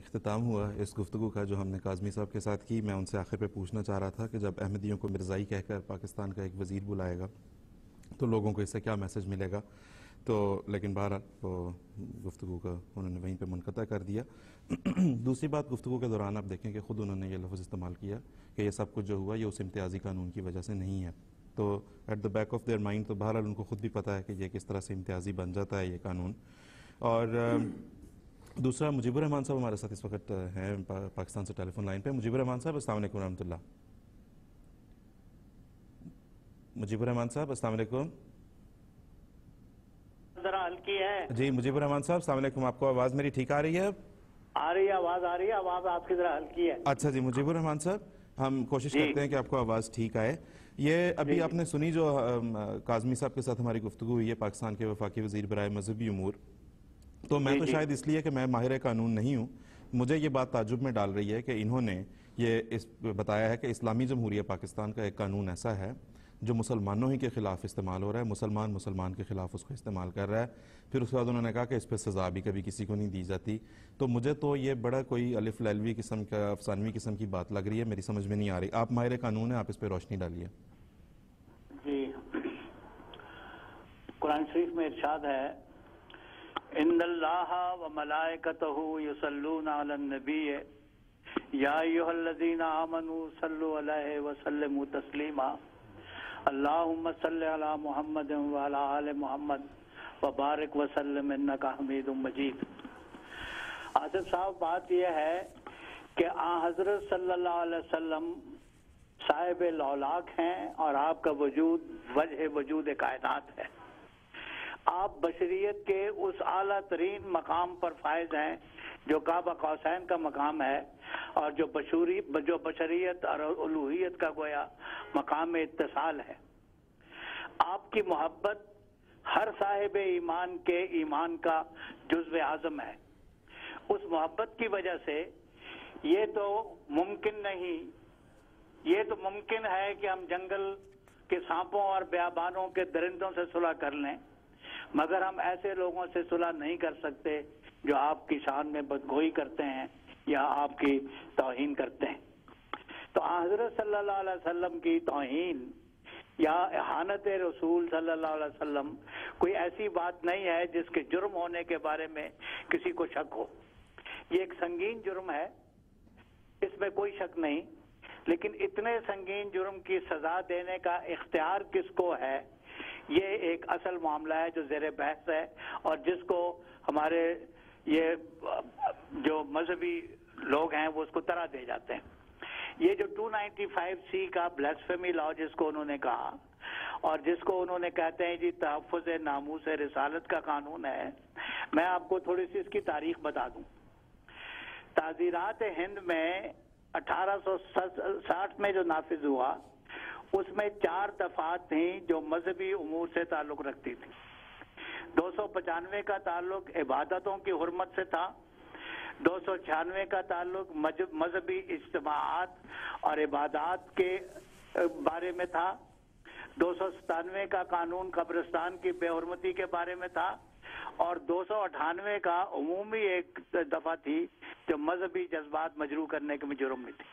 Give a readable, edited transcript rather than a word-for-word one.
اختتام ہوا اس گفتگو کا جو ہم نے کاظمی صاحب کے ساتھ کی. میں ان سے آخر پہ پوچھنا چاہ رہا تھا کہ جب احمدیوں کو مرزائی کہہ کر پاکستان کا ایک وزیر بلائے گا تو لوگوں کو اس سے کیا میسج ملے گا. تو لیکن بہرحال وہ گفتگو کا انہوں نے وہیں پہ منقطع کر دیا. دوسری بات، گفتگو کے دوران آپ دیکھیں کہ خود انہوں نے یہ لفظ استعمال کیا کہ یہ سب کچھ جو ہوا یہ اس امتیازی قانون کی وجہ سے نہیں ہے. تو at the back of their mind تو بہرحال ان کو خود بھی پتہ ہے کہ یہ کس طرح سے امتیازی بن جاتا ہے یہ قانون. اور دوسرا، مجیب الرحمان صاحب ہمارے ساتھ اس وقت ہیں پاکستان سے ٹیلی فون لائن پہ. مجیب الرحمان صاحب السلام علیکم ورحمۃ اللہ. مجیب الرحمان صاحب السلام علیکم. ذرا ہلکی ہے. جی مجیب الرحمان صاحب السلام علیکم. آپ کو آواز میری ٹھیک آ رہی ہے؟ آ رہی ہے آواز، آ رہی ہے آواز آپ کی ذرا ہلکی ہے. اچھا جی مجیب الرحمان صاحب، ہم کوشش کرتے ہیں کہ آپ کو آواز ٹھیک آئے. یہ ابھی آپ نے سنی جو کاظمی صاحب کے ساتھ ہماری گفتگو ہوئی ہے، پاکستان کے وفاقی وزیر برائے مذہبی امور. تو میں تو شاید اس لیے کہ میں ماہر قانون نہیں ہوں، مجھے یہ بات تعجب میں ڈال رہی ہے کہ انہوں نے یہ بتایا ہے کہ اسلامی جمہوریہ پاکستان کا ایک قانون ایسا ہے جو مسلمانوں ہی کے خلاف استعمال ہو رہا ہے، مسلمان کے خلاف اس کو استعمال کر رہا ہے. پھر اس کے بعد انہوں نے کہا کہ اس پہ سزا بھی کبھی کسی کو نہیں دی جاتی. تو مجھے تو یہ بڑا کوئی الف لیلوی قسم کا افسانوی قسم کی بات لگ رہی ہے، میری سمجھ میں نہیں آ رہی. آپ ماہر قانون ہیں، آپ اس پہ روشنی ڈالیے. جی، قرآن شریف میں ارشاد ہے ان اللہ و ملائکتہ یصلون علی النبی یا ایھا الذین آمنوا صلوا علیہ وسلموا تسلیما اللہم صل علی محمد وعلی آل محمد وبارک وسلم انک حمید مجید. آصف صاحب، بات یہ ہے کہ حضرت صلی اللہ علیہ وسلم صاحب لولاک ہیں اور آپ کا وجود وجہ وجود کائنات ہے. آپ بشریت کے اس اعلیٰ ترین مقام پر فائز ہیں جو قاب قوسین کا مقام ہے، اور جو بشریت اور الوہیت کا گویا مقام اتصال ہے. آپ کی محبت ہر صاحب ایمان کے ایمان کا جزو اعظم ہے. اس محبت کی وجہ سے یہ تو ممکن ہے کہ ہم جنگل کے سانپوں اور بیابانوں کے درندوں سے صلح کر لیں، مگر ہم ایسے لوگوں سے صلح نہیں کر سکتے جو آپ کی شان میں بدگوئی کرتے ہیں یا آپ کی توہین کرتے ہیں. تو حضرت صلی اللہ علیہ وسلم کی توہین یا احانت رسول صلی اللہ علیہ وسلم کوئی ایسی بات نہیں ہے جس کے جرم ہونے کے بارے میں کسی کو شک ہو. یہ ایک سنگین جرم ہے، اس میں کوئی شک نہیں، لیکن اتنے سنگین جرم کی سزا دینے کا اختیار کس کو ہے، یہ ایک اصل معاملہ ہے جو زیر بحث ہے، اور جس کو ہمارے یہ جو مذہبی لوگ ہیں وہ اس کو طرح دے جاتے ہیں. یہ جو 295C کا بلیسفیمی لا جس کو انہوں نے کہا، اور جس کو انہوں نے کہتے ہیں جی تحفظ ناموس رسالت کا قانون ہے، میں آپ کو تھوڑی سی اس کی تاریخ بتا دوں. تعزیرات ہند میں 1860 میں جو نافذ ہوا، اس میں 4 دفعات تھیں جو مذہبی امور سے تعلق رکھتی تھی. 295 کا تعلق عبادتوں کی حرمت سے تھا، 296 کا تعلق مذہبی اجتماعات اور عبادات کے بارے میں تھا، 297 کا قانون قبرستان کی بے حرمتی کے بارے میں تھا، اور 298 کا عمومی ایک دفعہ تھی جو مذہبی جذبات مجروح کرنے کے جرم میں تھی.